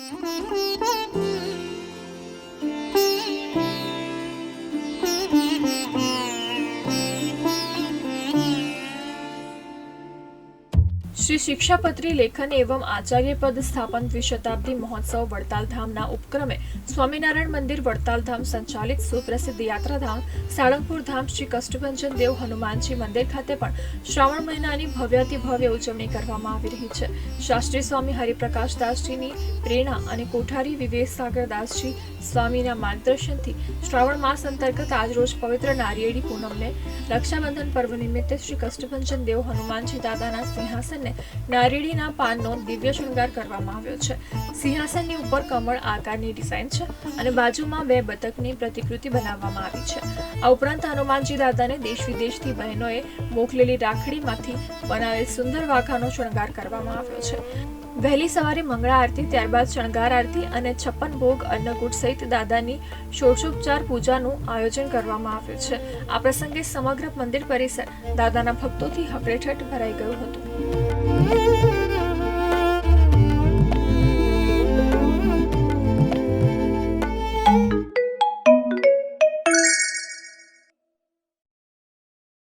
श्री शिक्षापत्री लेखन एवं आचार्य पद स्थापन द्विशताब्दी महोत्सव वड़ताल धामना उपक्रमे स्वामीनारायण मंदिर वड़ताल धाम संचालित सुप्रसिद्ध यात्रा धाम साळंगपुर धाम श्री कष्टभंजन देव हनुमानजी मंदिर खाते पण श्रावण महीनानी भव्याति भव्य उजवणी करवामां आवी रही छे। शास्त्री स्वामी हरिप्रकाश दासजीनी प्रेरणा अने कोठारी विवेक सागर दासजी स्वामीना मार्गदर्शनथी श्रावण मास अंतर्गत आज रोज पवित्र नारिયેળી पूनमने रक्षाबंधन पर्व निमित्ते श्री कष्टभंजन देव हनुमानजी दादाना सिंहासनने नारिયેળીના પાનનો દિવ્ય શૃંગાર કરવામાં આવ્યો છે। સિંહાસનની ઉપર કમળ આકારની ડિઝાઇન છે અને બાજુમાં બે બતકની પ્રતિકૃતિ બનાવવામાં આવી છે। આ ઉપરાંત હનુમાનજી દાદાને દેશ વિદેશથી બહેનોએ મોકલેલી રાખડીમાંથી બનાવેલ સુંદર વાઘાનો શૃંગાર કરવામાં આવ્યો છે। વહેલી સવારે મંગળા આરતી, ત્યારબાદ શણગાર આરતી અને 56 ભોગ અન્નકૂટ સહિત દાદાની ષોડશોપચાર પૂજાનું આયોજન કરવામાં આવ્યું છે। આ પ્રસંગે સમગ્ર મંદિર પરિસર દાદાના ભક્તોથી હકડેઠઠ ભરાઈ ગયું હતું।